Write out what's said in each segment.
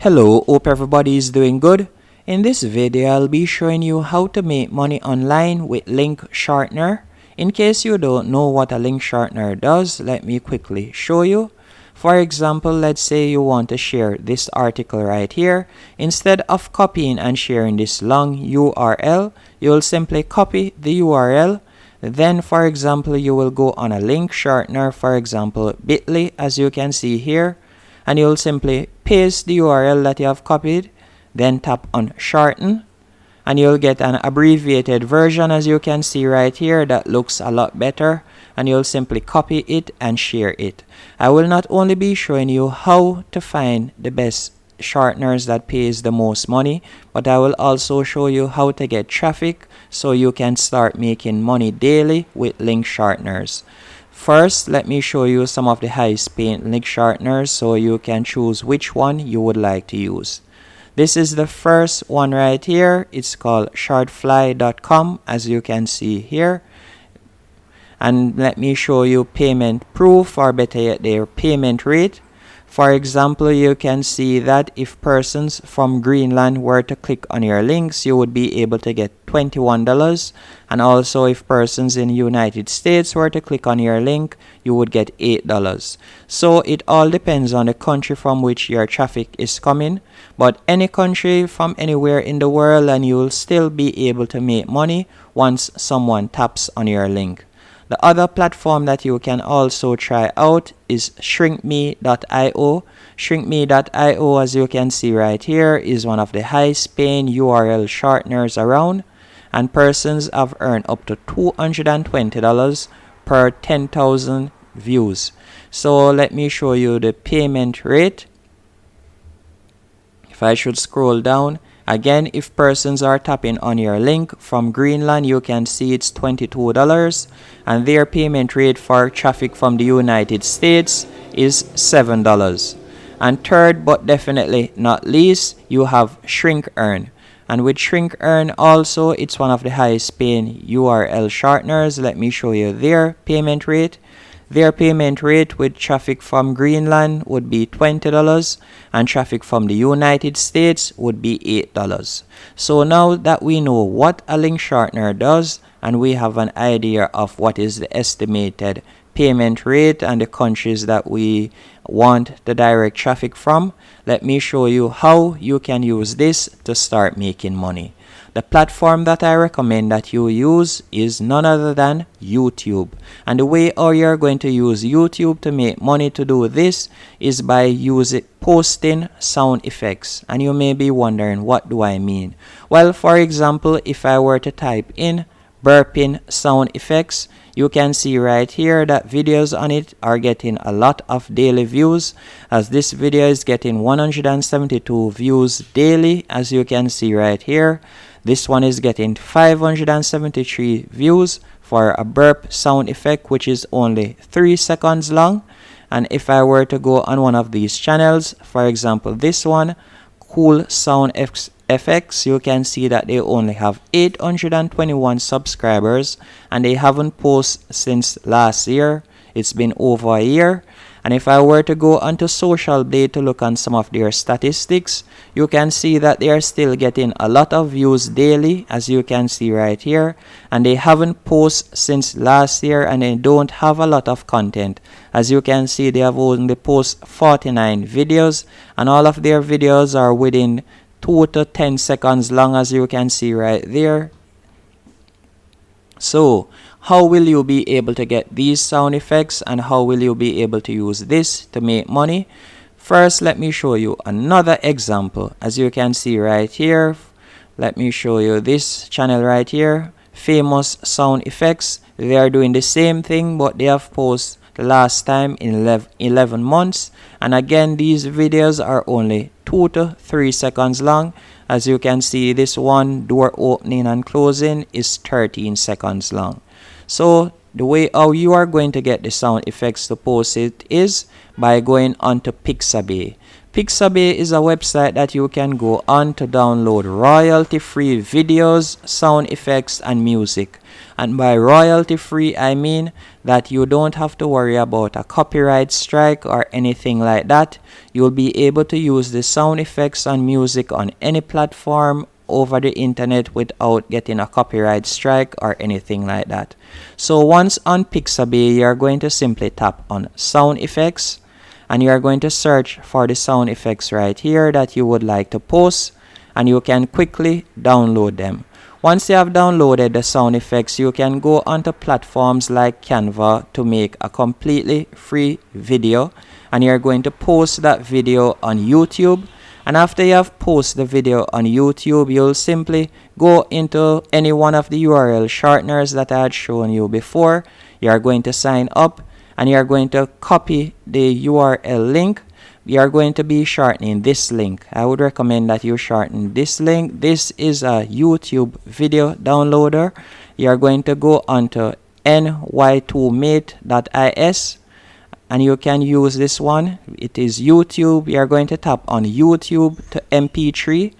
Hello, hope everybody is doing good. In this video, I'll be showing you how to make money online with link shortener. In case you don't know what a link shortener does, let me quickly show you. For example, let's say you want to share this article right here. Instead of copying and sharing this long URL, you'll simply copy the URL. Then, for example, you will go on a link shortener, for example, bit.ly, as you can see here. And you'll simply paste the URL that you have copied, then tap on shorten, and you'll get an abbreviated version, as you can see right here, that looks a lot better, and you'll simply copy it and share it. I will not only be showing you how to find the best shorteners that pays the most money, but I will also show you how to get traffic so you can start making money daily with link shorteners. First, let me show you some of the highest paying link shorteners so you can choose which one you would like to use. This is the first one right here. It's called shortfly.com, as you can see here. And let me show you payment proof, or better yet, their payment rate. For example, you can see that if persons from Greenland were to click on your links, you would be able to get $21. And also if persons in the United States were to click on your link, you would get $8. So it all depends on the country from which your traffic is coming. But any country from anywhere in the world, and you will still be able to make money once someone taps on your link. The other platform that you can also try out is shrinkme.io. Shrinkme.io, as you can see right here, is one of the highest paying URL shorteners around, and persons have earned up to $220 per 10,000 views. So let me show you the payment rate. If I should scroll down, again, if persons are tapping on your link from Greenland, you can see it's $22, and their payment rate for traffic from the United States is $7. And third, but definitely not least, you have ShrinkEarn. And with ShrinkEarn also, it's one of the highest paying URL shorteners. Let me show you their payment rate. Their payment rate with traffic from Greenland would be $20, and traffic from the United States would be $8. So now that we know what a link shortener does, and we have an idea of what is the estimated payment rate and the countries that we want the direct traffic from, let me show you how you can use this to start making money. The platform that I recommend that you use is none other than YouTube. And the way how you're going to use YouTube to make money to do this is by posting sound effects. And you may be wondering, what do I mean? Well, for example, if I were to type in burping sound effects, you can see right here that videos on it are getting a lot of daily views, as this video is getting 172 views daily, as you can see right here. This one is getting 573 views for a burp sound effect, which is only 3 seconds long. And if I were to go on one of these channels, for example this one, Cool Sound FX, you can see that they only have 821 subscribers, and they haven't posted since last year. It's been over a year. And if I were to go onto Social Blade to look on some of their statistics, you can see that they are still getting a lot of views daily, as you can see right here. And they haven't posted since last year, and they don't have a lot of content. As you can see, they have only posted 49 videos, and all of their videos are within 2 to 10 seconds long, as you can see right there. So how will you be able to get these sound effects, and how will you be able to use this to make money? First, let me show you another example. As you can see right here, let me show you this channel right here, Famous Sound Effects. They are doing the same thing, but they have posted the last time in 11 months. And again, these videos are only 2 to 3 seconds long. As you can see, this one, door opening and closing, is 13 seconds long. So the way how you are going to get the sound effects to post it is by going onto Pixabay. Pixabay is a website that you can go on to download royalty-free videos, sound effects, and music. And by royalty-free, I mean that you don't have to worry about a copyright strike or anything like that. You'll be able to use the sound effects and music on any platform over the internet without getting a copyright strike or anything like that. So once on Pixabay, you're going to simply tap on sound effects, and you are going to search for the sound effects right here that you would like to post, and you can quickly download them. Once you have downloaded the sound effects, you can go onto platforms like Canva to make a completely free video, and you're going to post that video on YouTube. And after you have posted the video on YouTube, you'll simply go into any one of the URL shorteners that I had shown you before. You are going to sign up, and you are going to copy the URL link. You are going to be shortening this link. I would recommend that you shorten this link. This is a YouTube video downloader. You are going to go onto ny2mate.is, and you can use this one. It is YouTube. You are going to tap on YouTube to MP3,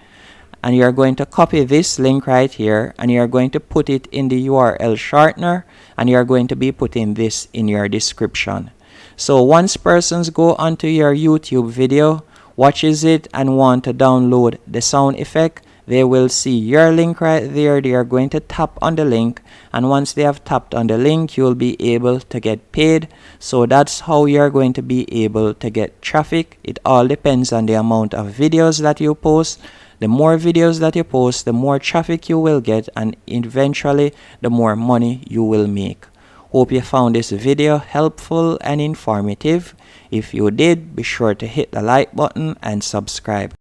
and you are going to copy this link right here, and you are going to put it in the URL shortener, and you are going to be putting this in your description. So once persons go onto your YouTube video, watches it, and want to download the sound effect, they will see your link right there. They are going to tap on the link, and once they have tapped on the link, you'll be able to get paid. So that's how you're going to be able to get traffic. It all depends on the amount of videos that you post. The more videos that you post, the more traffic you will get, and eventually the more money you will make. Hope you found this video helpful and informative. If you did, be sure to hit the like button and subscribe.